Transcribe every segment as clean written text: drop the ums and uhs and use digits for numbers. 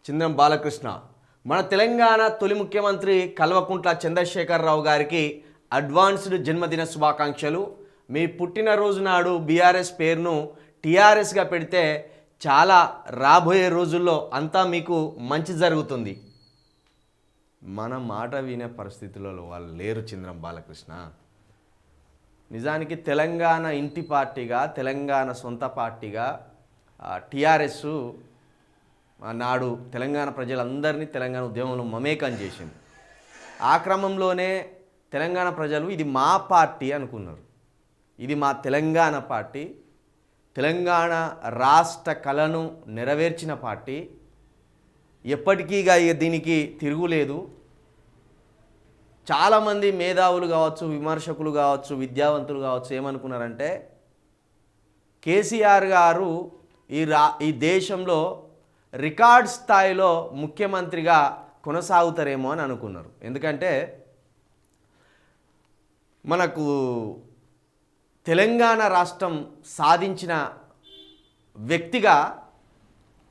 చిందం బాలకృష్ణ మన తెలంగాణ తొలి ముఖ్యమంత్రి కల్వకుంట్ల చంద్రశేఖరరావు గారికి అడ్వాన్స్డ్ జన్మదిన శుభాకాంక్షలు. మీ పుట్టినరోజు నాడు బీఆర్ఎస్ పేరును టీఆర్ఎస్గా పెడితే చాలా రాబోయే రోజుల్లో అంతా మీకు మంచి జరుగుతుంది. మన మాట వినే పరిస్థితులలో వాళ్ళు లేరు చింద్రం బాలకృష్ణ. నిజానికి తెలంగాణ ఇంటి పార్టీగా, తెలంగాణ సొంత పార్టీగా టీఆర్ఎస్ నాడు తెలంగాణ ప్రజలందరినీ తెలంగాణ ఉద్యమంలో మమేకం చేసింది. ఆ క్రమంలోనే తెలంగాణ ప్రజలు ఇది మా పార్టీ అనుకున్నారు. ఇది మా తెలంగాణ పార్టీ, తెలంగాణ రాష్ట్ర కళను నెరవేర్చిన పార్టీ, ఎప్పటికీ దీనికి తిరుగులేదు. చాలామంది మేధావులు కావచ్చు, విమర్శకులు కావచ్చు, విద్యావంతులు కావచ్చు ఏమనుకున్నారంటే కేసీఆర్ గారు ఈ దేశంలో రికార్డ్ స్థాయిలో ముఖ్యమంత్రిగా కొనసాగుతారేమో అని అనుకున్నారు. ఎందుకంటే మనకు తెలంగాణ రాష్ట్రం సాధించిన వ్యక్తిగా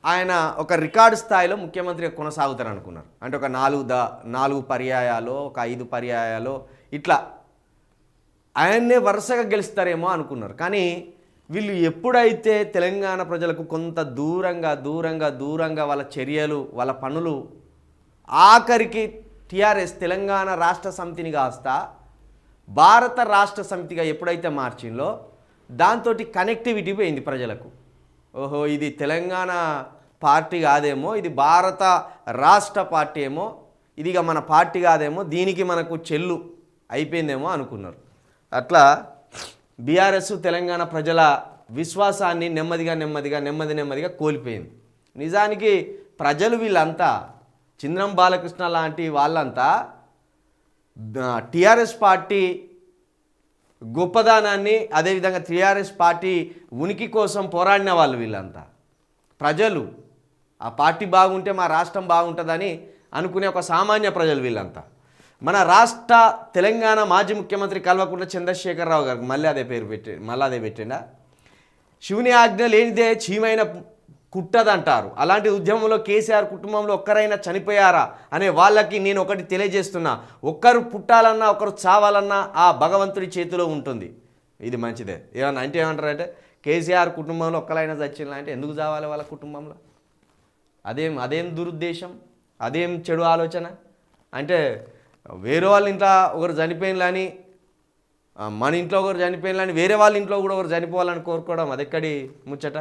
ఆయన ఒక రికార్డు స్థాయిలో ముఖ్యమంత్రిగా కొనసాగుతారు అనుకున్నారు. అంటే ఒక 4 పర్యాయాలు, ఒక 5 పర్యాయాలు ఇట్లా ఆయన్నే వరుసగా గెలుస్తారేమో అనుకున్నారు. కానీ వీళ్ళు ఎప్పుడైతే తెలంగాణ ప్రజలకు కొంత దూరంగా వాళ్ళ చర్యలు, వాళ్ళ పనులు ఆఖరికి టీఆర్ఎస్ తెలంగాణ రాష్ట్ర సమితిని కాస్తా భారత రాష్ట్ర సమితిగా ఎప్పుడైతే మార్చిందో దాంతో కనెక్టివిటీ పోయింది ప్రజలకు. ఓహో, ఇది తెలంగాణ పార్టీ కాదేమో, ఇది భారత రాష్ట్ర పార్టీ ఏమో, ఇదిగా మన పార్టీ కాదేమో, దీనికి మనకు చెల్లు అయిపోయిందేమో అనుకున్నారు. అట్లా బీఆర్ఎస్ తెలంగాణ ప్రజల విశ్వాసాన్ని నెమ్మదిగా కోల్పోయింది. నిజానికి ప్రజలు వీళ్ళంతా చింద్రం బాలకృష్ణ లాంటి వాళ్ళంతా టీఆర్ఎస్ పార్టీ గొప్పదానాన్ని, అదేవిధంగా టీఆర్ఎస్ పార్టీ ఉనికి కోసం పోరాడిన వాళ్ళు వీళ్ళంతా. ప్రజలు ఆ పార్టీ బాగుంటే మా రాష్ట్రం బాగుంటుందని అనుకునే ఒక సామాన్య ప్రజలు వీళ్ళంతా. మన రాష్ట్ర తెలంగాణ మాజీ ముఖ్యమంత్రి కల్వకుంట్ల చంద్రశేఖరరావు గారికి మళ్ళీ అదే పెట్టిండా. శివుని ఆజ్ఞ లేనిదే చీమైన కుట్టదంటారు. అలాంటి ఉద్యమంలో కేసీఆర్ కుటుంబంలో ఒక్కరైనా చనిపోయారా అనే వాళ్ళకి నేను ఒకటి తెలియజేస్తున్నా, ఒక్కరు పుట్టాలన్నా ఒకరు చావాలన్నా ఆ భగవంతుడి చేతిలో ఉంటుంది. ఇది మంచిదే. ఏమంటారంటే కేసీఆర్ కుటుంబంలో ఒక్కరైనా చచ్చిందా అంటే ఎందుకు చావాలి వాళ్ళ కుటుంబంలో? అదేం దురుద్దేశం, అదేం చెడు ఆలోచన. అంటే వేరే వాళ్ళ ఇంట్లో ఒకరు చనిపోయినని, మన ఇంట్లో ఒకరు చనిపోయినని వేరే వాళ్ళ ఇంట్లో కూడా ఒకరు చనిపోవాలని కోరుకోవడం అదెక్కడి ముచ్చట?